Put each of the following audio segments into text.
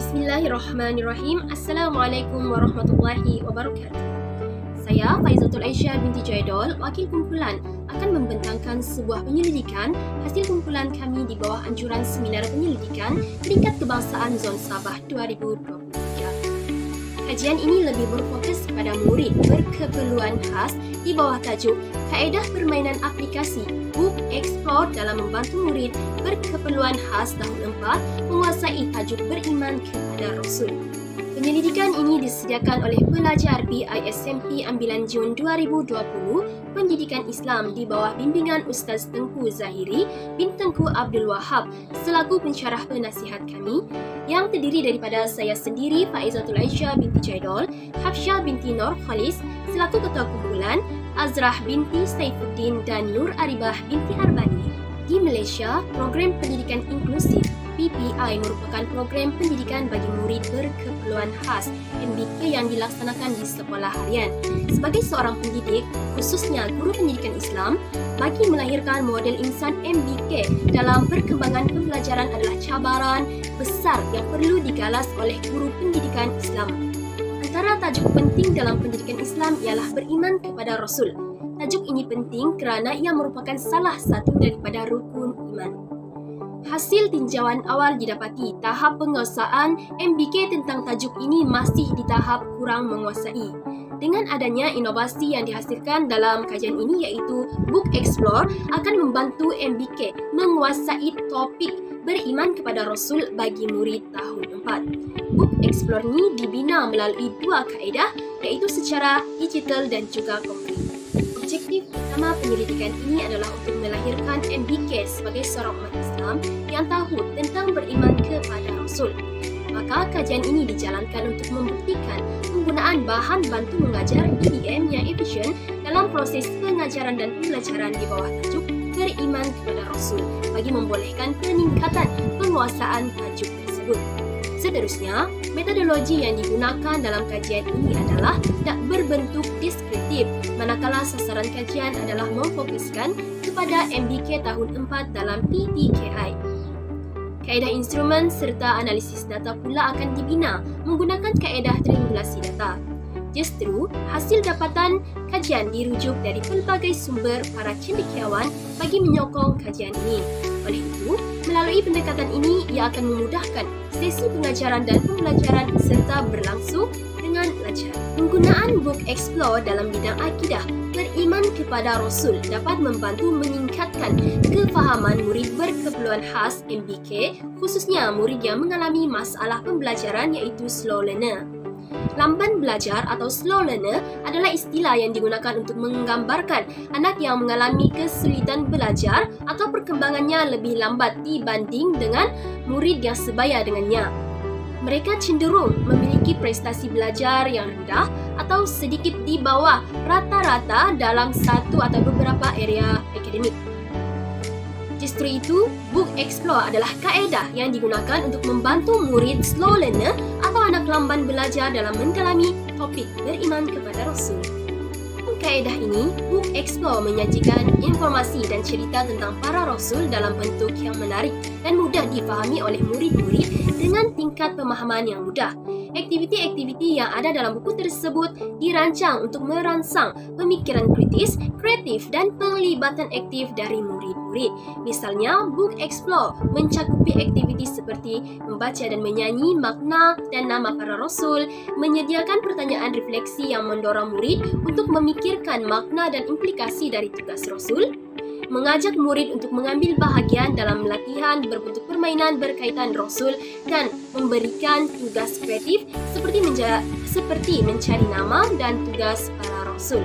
Bismillahirrahmanirrahim. Assalamualaikum warahmatullahi wabarakatuh. Saya Faizatul Aisyah binti Jaidol, wakil kumpulan, akan membentangkan sebuah penyelidikan hasil kumpulan kami di bawah anjuran Seminar Penyelidikan Peringkat Kebangsaan Zon Sabah 2023. Kajian ini lebih berfokus kepada murid berkeperluan khas di bawah tajuk Kaedah Permainan Aplikasi Book Explore dalam membantu murid berkeperluan khas tahun 4 menguasai tajuk beriman kepada Rasul. Penyelidikan ini disediakan oleh pelajar BISMP Ambilan Jun 2020 Pendidikan Islam di bawah bimbingan Ustaz Tengku Zahiri bin Tengku Abdul Wahab selaku pensyarah penasihat kami yang terdiri daripada saya sendiri Faizatul Aisyah binti Jaidol, Hafsyah binti Nur Khalis selaku ketua kumpulan, Azrah binti Saifuddin dan Nur Aribah binti Harbani. Di Malaysia, program pendidikan inklusif PPI merupakan program pendidikan bagi murid berkeperluan khas MBK yang dilaksanakan di sekolah harian. Sebagai seorang pendidik, khususnya guru pendidikan Islam, bagi melahirkan model insan MBK dalam perkembangan pembelajaran adalah cabaran besar yang perlu digalas oleh guru pendidikan Islam. Antara tajuk penting dalam pendidikan Islam ialah beriman kepada Rasul. Tajuk ini penting kerana ia merupakan salah satu daripada rukun iman. Hasil tinjauan awal didapati tahap penguasaan MBK tentang tajuk ini masih di tahap kurang menguasai. Dengan adanya inovasi yang dihasilkan dalam kajian ini iaitu Book Explore akan membantu MBK menguasai topik beriman kepada Rasul bagi murid tahun 4. Book Explore ini dibina melalui dua kaedah iaitu secara digital dan juga konkret. Objektif utama penyelidikan ini adalah untuk melahirkan MBK sebagai seorang umat Islam yang tahu tentang beriman kepada Rasul. Maka kajian ini dijalankan untuk membuktikan penggunaan bahan bantu mengajar BBM yang efisien dalam proses pengajaran dan pembelajaran di bawah tajuk beriman kepada Rasul bagi membolehkan peningkatan penguasaan tajuk tersebut. Seterusnya, metodologi yang digunakan dalam kajian ini adalah tak berbentuk deskriptif, manakala sasaran kajian adalah memfokuskan kepada MBK tahun 4 dalam PTKI. Kaedah instrumen serta analisis data pula akan dibina menggunakan kaedah triangulasi data. Justru, hasil dapatan kajian dirujuk dari pelbagai sumber para cendekiawan bagi menyokong kajian ini. Oleh itu, melalui pendekatan ini, ia akan memudahkan sesi pengajaran dan pembelajaran serta berlangsung dengan lancar. Penggunaan Book Explore dalam bidang akidah beriman kepada Rasul dapat membantu meningkatkan kefahaman murid berkeperluan khas MBK, khususnya murid yang mengalami masalah pembelajaran iaitu slow learner. Lamban belajar atau slow learner adalah istilah yang digunakan untuk menggambarkan anak yang mengalami kesulitan belajar atau perkembangannya lebih lambat dibanding dengan murid yang sebaya dengannya. Mereka cenderung memiliki prestasi belajar yang rendah atau sedikit di bawah rata-rata dalam satu atau beberapa area akademik. Justru itu, Book Explore adalah kaedah yang digunakan untuk membantu murid slow learner atau anak lamban belajar dalam mendalami topik beriman kepada Rasul. Kaedah ini, Book Explore menyajikan informasi dan cerita tentang para Rasul dalam bentuk yang menarik dan mudah difahami oleh murid-murid dengan tingkat pemahaman yang mudah. Aktiviti-aktiviti yang ada dalam buku tersebut dirancang untuk merangsang pemikiran kritis, kreatif dan penglibatan aktif dari murid-murid. Misalnya, Book Explore mencakupi aktiviti seperti membaca dan menyanyi makna dan nama para Rasul, menyediakan pertanyaan refleksi yang mendorong murid untuk memikirkan makna dan implikasi dari tugas Rasul, mengajak murid untuk mengambil bahagian dalam latihan berbentuk permainan berkaitan Rasul dan memberikan tugas kreatif seperti mencari nama dan tugas para Rasul.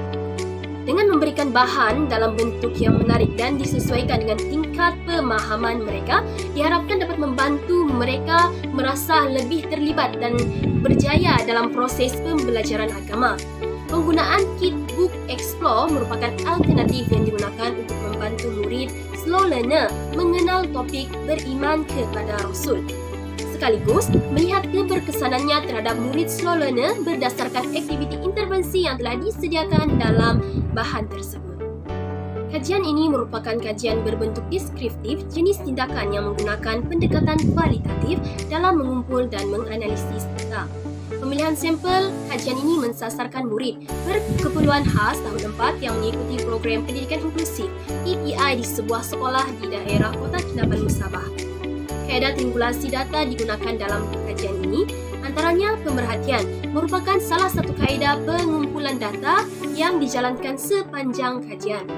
Dengan memberikan bahan dalam bentuk yang menarik dan disesuaikan dengan tingkat pemahaman mereka, diharapkan dapat membantu mereka merasa lebih terlibat dan berjaya dalam proses pembelajaran agama. Penggunaan kit Book Explore merupakan alternatif yang digunakan untuk membantu murid slow learner mengenal topik beriman kepada Rasul, sekaligus melihat keberkesanannya terhadap murid slow learner berdasarkan aktiviti intervensi yang telah disediakan dalam bahan tersebut. Kajian ini merupakan kajian berbentuk deskriptif jenis tindakan yang menggunakan pendekatan kualitatif dalam mengumpul dan menganalisis data. Pemilihan sampel kajian ini mensasarkan murid berkeperluan khas tahun 4 yang mengikuti program pendidikan inklusif PPI di sebuah sekolah di daerah Kota Kinabalu, Sabah. Kaedah triangulasi data digunakan dalam kajian ini, antaranya pemerhatian merupakan salah satu kaedah pengumpulan data yang dijalankan sepanjang kajian.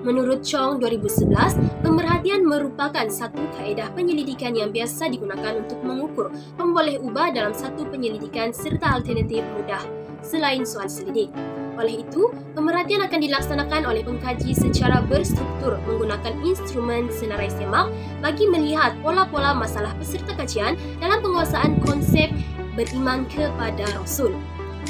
Menurut Chong 2011, pemerhatian merupakan satu kaedah penyelidikan yang biasa digunakan untuk mengukur pemboleh ubah dalam satu penyelidikan serta alternatif mudah selain soal selidik. Oleh itu, pemerhatian akan dilaksanakan oleh pengkaji secara berstruktur menggunakan instrumen senarai semak bagi melihat pola-pola masalah peserta kajian dalam penguasaan konsep beriman kepada Rasul.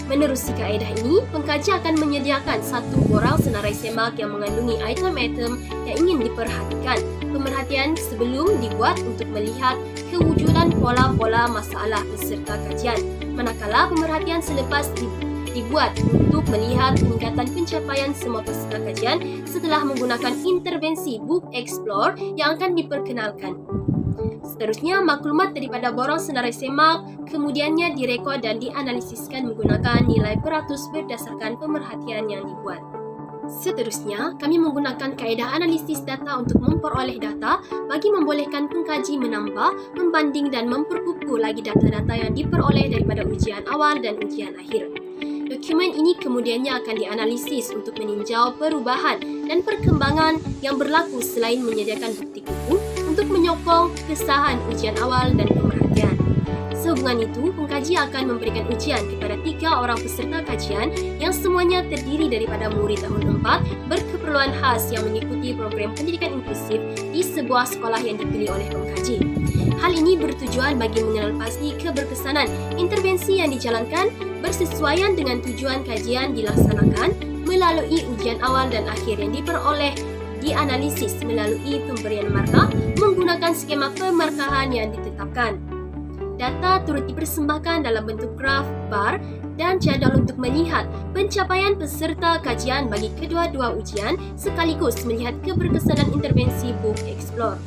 Menerusi kaedah ini, pengkaji akan menyediakan satu borang senarai semak yang mengandungi item-item yang ingin diperhatikan. Pemerhatian sebelum dibuat untuk melihat kewujudan pola-pola masalah peserta kajian, manakala pemerhatian selepas dibuat untuk melihat peningkatan pencapaian semua peserta kajian setelah menggunakan intervensi Book Explore yang akan diperkenalkan. Seterusnya, maklumat daripada borang senarai semak kemudiannya direkod dan dianalisiskan menggunakan nilai peratus berdasarkan pemerhatian yang dibuat. Seterusnya, kami menggunakan kaedah analisis data untuk memperoleh data bagi membolehkan pengkaji menambah, membanding dan memperkukuh lagi data-data yang diperoleh daripada ujian awal dan ujian akhir. Dokumen ini kemudiannya akan dianalisis untuk meninjau perubahan dan perkembangan yang berlaku selain menyediakan bukti kuku untuk menyokong kesahan ujian awal dan pemerhatian. Sehubungan itu, pengkaji akan memberikan ujian kepada 3 orang peserta kajian yang semuanya terdiri daripada murid tahun 4 berkeperluan khas yang mengikuti program pendidikan inklusif di sebuah sekolah yang dipilih oleh pengkaji. Hal ini bertujuan bagi mengenal pasti keberkesanan intervensi yang dijalankan bersesuaian dengan tujuan kajian dilaksanakan melalui ujian awal dan akhir yang diperoleh dianalisis melalui pemberian markah menggunakan skema pemarkahan yang ditetapkan. Data turut dipersembahkan dalam bentuk graf, bar dan jadual untuk melihat pencapaian peserta kajian bagi kedua-dua ujian sekaligus melihat keberkesanan intervensi Book Explore.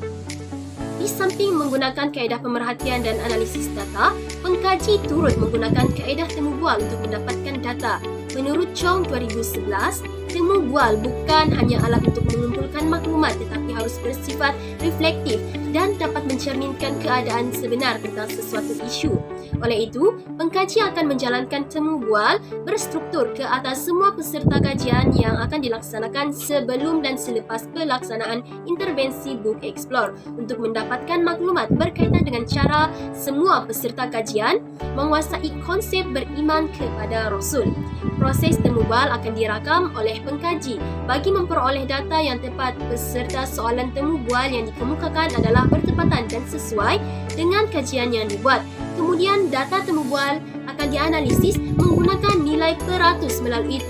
Di samping menggunakan kaedah pemerhatian dan analisis data, pengkaji turut menggunakan kaedah temu bual untuk mendapatkan data. Menurut Chong 2011, temu bual bukan hanya alat untuk mengumpulkan maklumat tetapi harus bersifat reflektif dan dapat mencerminkan keadaan sebenar tentang sesuatu isu. Oleh itu, pengkaji akan menjalankan temu bual berstruktur ke atas semua peserta kajian yang akan dilaksanakan sebelum dan selepas pelaksanaan intervensi Book Explore untuk mendapatkan maklumat berkaitan dengan cara semua peserta kajian menguasai konsep beriman kepada Rasul. Proses temu bual akan dirakam oleh pengkaji bagi memperoleh data yang tepat beserta soalan temu bual yang dikemukakan adalah bertepatan dan sesuai dengan kajian yang dibuat. Kemudian data temu bual akan dianalisis menggunakan nilai peratus melalui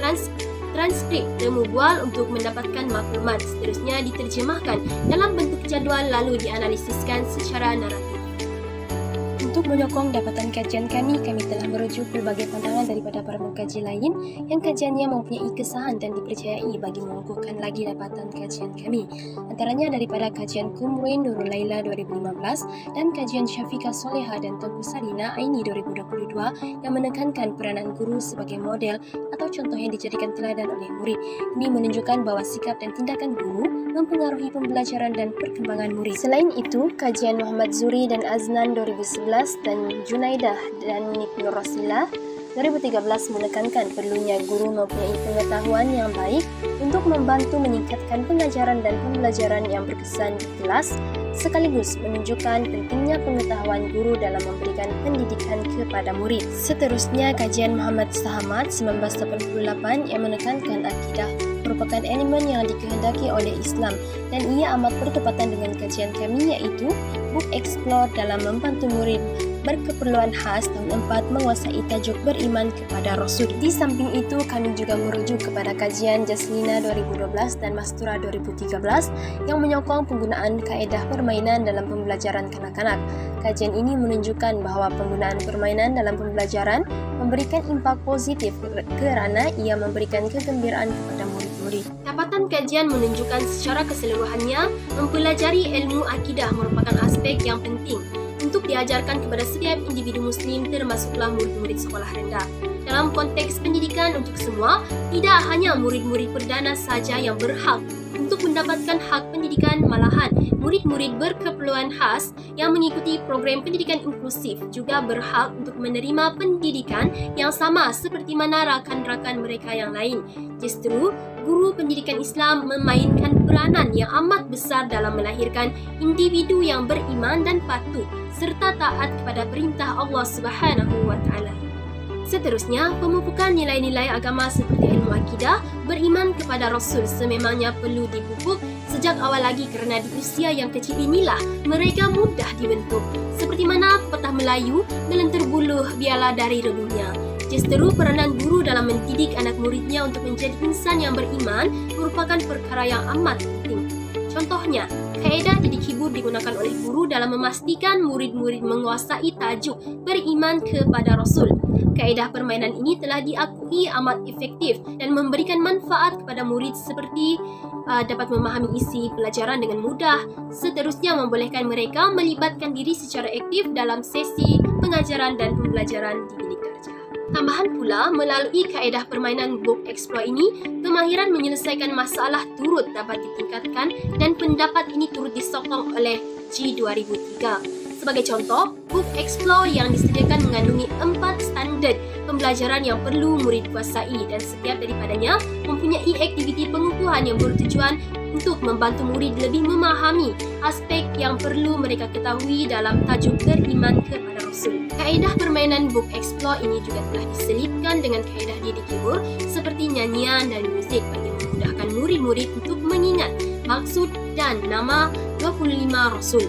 transkrip temu bual untuk mendapatkan maklumat. Seterusnya diterjemahkan dalam bentuk jadual lalu dianalisiskan secara naratif. Untuk menyokong dapatan kajian kami telah merujuk berbagai pandangan daripada para pengkaji lain yang kajiannya mempunyai kesahan dan dipercayai bagi mengukuhkan lagi dapatan kajian kami. Antaranya daripada kajian Kumruin Nurul Laila 2015 dan kajian Syafiqah Soleha dan Tengku Sarina Aini 2022 yang menekankan peranan guru sebagai model atau contoh yang dijadikan teladan oleh murid. Ini menunjukkan bahawa sikap dan tindakan guru mempengaruhi pembelajaran dan perkembangan murid. Selain itu, kajian Muhammad Zuri dan Aznan 2011 dan Junaidah dan Ibnu Rosilah 2013 menekankan perlunya guru mempunyai pengetahuan yang baik untuk membantu meningkatkan pengajaran dan pembelajaran yang berkesan di kelas, sekaligus menunjukkan pentingnya pengetahuan guru dalam memberikan pendidikan kepada murid. Seterusnya, kajian Muhammad Sahamat 1988 yang menekankan akidah merupakan elemen yang dikehendaki oleh Islam dan ia amat bertepatan dengan kajian kami iaitu Book Explore dalam membantu murid berkeperluan khas tahun 4 menguasai tajuk beriman kepada Rasul. Di samping itu, kami juga merujuk kepada kajian Jaslina 2012 dan Mastura 2013 yang menyokong penggunaan kaedah permainan dalam pembelajaran kanak-kanak. Kajian ini menunjukkan bahawa penggunaan permainan dalam pembelajaran memberikan impak positif kerana ia memberikan kegembiraan kepada murid. murid. Dapatan kajian menunjukkan secara keseluruhannya mempelajari ilmu akidah merupakan aspek yang penting untuk diajarkan kepada setiap individu Muslim termasuklah murid-murid sekolah rendah. Dalam konteks pendidikan untuk semua, tidak hanya murid-murid perdana saja yang berhak untuk mendapatkan hak pendidikan, malahan murid-murid berkeperluan khas yang mengikuti program pendidikan inklusif juga berhak untuk menerima pendidikan yang sama seperti mana rakan-rakan mereka yang lain. Justru, guru pendidikan Islam memainkan peranan yang amat besar dalam melahirkan individu yang beriman dan patuh serta taat kepada perintah Allah Subhanahu wa taala. Seterusnya, pemupukan nilai-nilai agama seperti ilmu akidah, beriman kepada Rasul sememangnya perlu dipupuk sejak awal lagi kerana di usia yang kecil inilah mereka mudah dibentuk. Seperti mana pepatah Melayu, melentur buluh biarlah dari rebuhnya. Justru peranan guru dalam mendidik anak muridnya untuk menjadi insan yang beriman merupakan perkara yang amat penting. Contohnya, kaedah didik hibur digunakan oleh guru dalam memastikan murid-murid menguasai tajuk beriman kepada Rasul. Kaedah permainan ini telah diakui amat efektif dan memberikan manfaat kepada murid seperti dapat memahami isi pelajaran dengan mudah. Seterusnya membolehkan mereka melibatkan diri secara aktif dalam sesi pengajaran dan pembelajaran di bilik kerja. Tambahan pula, melalui kaedah permainan Book Explore ini, kemahiran menyelesaikan masalah turut dapat ditingkatkan dan pendapat ini turut disokong oleh G2003. Sebagai contoh, Book Explore yang disediakan mengandungi 4 standard pembelajaran yang perlu murid kuasai dan setiap daripadanya mempunyai aktiviti pengukuhan yang bertujuan untuk membantu murid lebih memahami aspek yang perlu mereka ketahui dalam tajuk beriman kepada Rasul. Kaedah permainan Book Explore ini juga telah diselipkan dengan kaedah didik hibur seperti nyanyian dan muzik bagi memudahkan murid-murid untuk mengingat maksud dan nama 25 Rasul.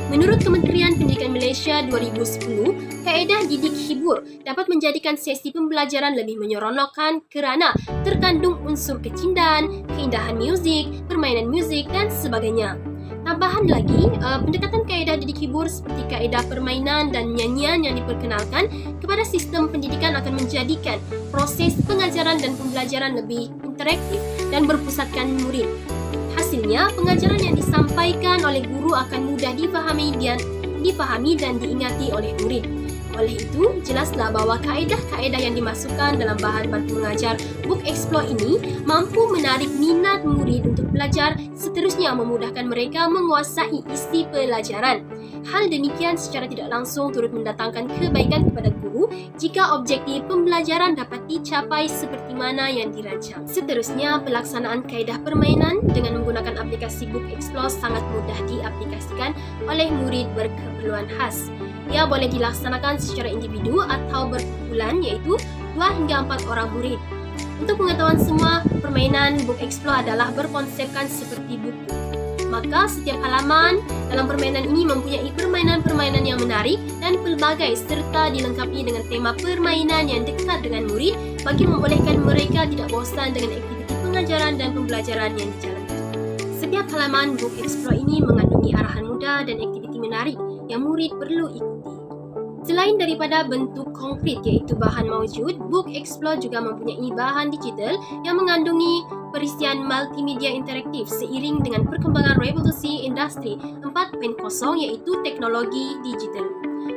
Menurut Kementerian Pendidikan Malaysia 2010, kaedah didik hibur dapat menjadikan sesi pembelajaran lebih menyeronokkan kerana terkandung unsur kecintaan, keindahan muzik, permainan muzik dan sebagainya. Tambahan lagi, pendekatan kaedah didik hibur seperti kaedah permainan dan nyanyian yang diperkenalkan kepada sistem pendidikan akan menjadikan proses pengajaran dan pembelajaran lebih interaktif dan berpusatkan murid. Hasilnya, pengajaran yang disampaikan oleh guru akan mudah difahami dan diingati oleh murid. Oleh itu, jelaslah bahawa kaedah-kaedah yang dimasukkan dalam bahan bantu mengajar Book Explore ini mampu menarik minat murid untuk belajar, seterusnya memudahkan mereka menguasai isi pelajaran. Hal demikian secara tidak langsung turut mendatangkan kebaikan kepada guru jika objektif pembelajaran dapat dicapai seperti mana yang dirancang. Seterusnya, pelaksanaan kaedah permainan dengan menggunakan aplikasi Book Explore sangat mudah diaplikasikan oleh murid berkeperluan khas. Ia boleh dilaksanakan secara individu atau berkumpulan iaitu 2 hingga 4 orang murid. Untuk pengetahuan semua, permainan Book Explore adalah berkonsepkan seperti buku. Maka setiap halaman dalam permainan ini mempunyai permainan-permainan yang menarik dan pelbagai serta dilengkapi dengan tema permainan yang dekat dengan murid bagi membolehkan mereka tidak bosan dengan aktiviti pengajaran dan pembelajaran yang dijalankan. Setiap halaman Book Explore ini mengandungi arahan mudah dan aktiviti menarik yang murid perlu ikuti. Selain daripada bentuk konkret iaitu bahan maujud, Book Explore juga mempunyai bahan digital yang mengandungi perisian multimedia interaktif seiring dengan perkembangan revolusi industri 4.0 iaitu teknologi digital,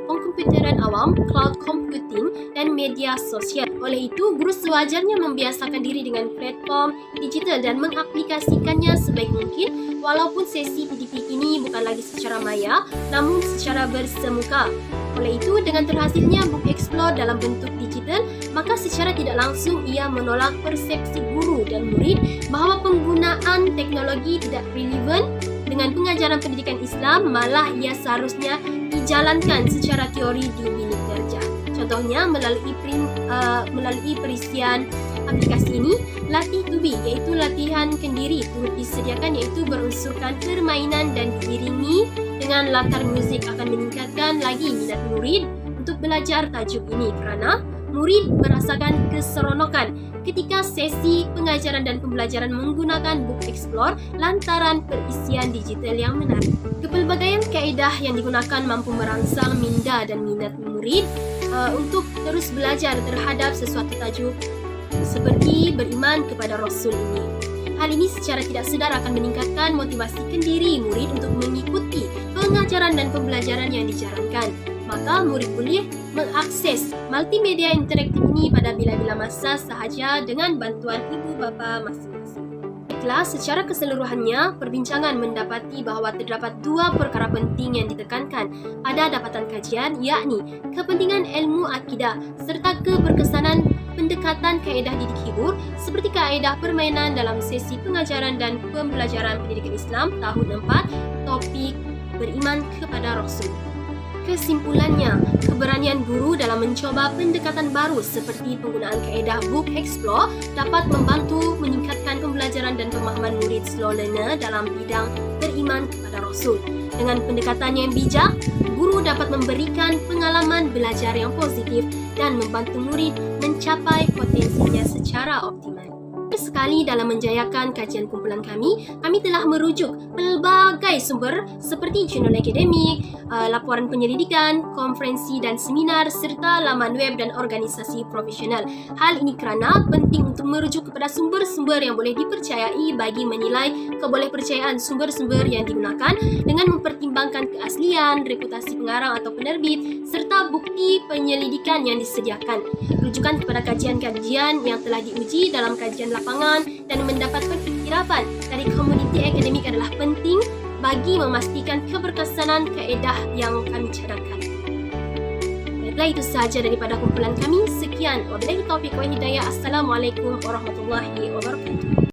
pengkomputeran awam, cloud computing dan media sosial. Oleh itu, guru sewajarnya membiasakan diri dengan platform digital dan mengaplikasikannya sebaik mungkin walaupun sesi PDP ini bukan lagi secara maya namun secara bersemuka. Oleh itu, dengan terhasilnya Book Explore dalam bentuk digital, maka secara tidak langsung ia menolak persepsi guru dan murid bahawa penggunaan teknologi tidak relevan dengan pengajaran pendidikan Islam, malah ia seharusnya dijalankan secara teori di bilik kerja. Contohnya melalui perisian aplikasi ini, latih tubi iaitu latihan kendiri turut disediakan iaitu berunsurkan permainan dan diiringi dengan latar muzik akan meningkatkan lagi minat murid untuk belajar tajuk ini kerana murid merasakan keseronokan ketika sesi pengajaran dan pembelajaran menggunakan Book Explore lantaran perisian digital yang menarik. Kepelbagaian kaedah yang digunakan mampu merangsang minda dan minat murid untuk terus belajar terhadap sesuatu tajuk seperti beriman kepada Rasul ini. Hal ini secara tidak sedar akan meningkatkan motivasi kendiri murid untuk mengikuti pengajaran dan pembelajaran yang dijalankan. Maka murid boleh mengakses multimedia interaktif ini pada bila-bila masa sahaja dengan bantuan ibu bapa masing-masing. Baiklah, secara keseluruhannya, perbincangan mendapati bahawa terdapat dua perkara penting yang ditekankan pada dapatan kajian, yakni kepentingan ilmu akidah serta keberkesanan pendekatan kaedah didik hibur seperti kaedah permainan dalam sesi pengajaran dan pembelajaran pendidikan Islam tahun 4, topik beriman kepada Rasul. Kesimpulannya, keberanian guru dalam mencoba pendekatan baru seperti penggunaan kaedah Book Explore dapat membantu meningkatkan pembelajaran dan pemahaman murid slow learner dalam bidang beriman kepada Rasul. Dengan pendekatan yang bijak, guru dapat memberikan pengalaman belajar yang positif dan membantu murid mencapai potensinya secara optimal. Sekali dalam menjayakan kajian kumpulan kami telah merujuk pelbagai sumber seperti jurnal akademik, laporan penyelidikan, konferensi dan seminar serta laman web dan organisasi profesional. Hal ini kerana penting untuk merujuk kepada sumber-sumber yang boleh dipercayai bagi menilai kebolehpercayaan sumber-sumber yang digunakan dengan mempertimbangkan keaslian, reputasi pengarang atau penerbit serta bukti penyelidikan yang disediakan. Rujukan kepada kajian-kajian yang telah diuji dalam kajian lapangan dan mendapatkan iktirafan dari komuniti akademik adalah penting bagi memastikan keberkesanan kaedah yang kami cadangkan. Baiklah, itu sahaja daripada kumpulan kami. Sekian. Wabillahi taufiq wal hidayah. Assalamualaikum warahmatullahi wabarakatuh.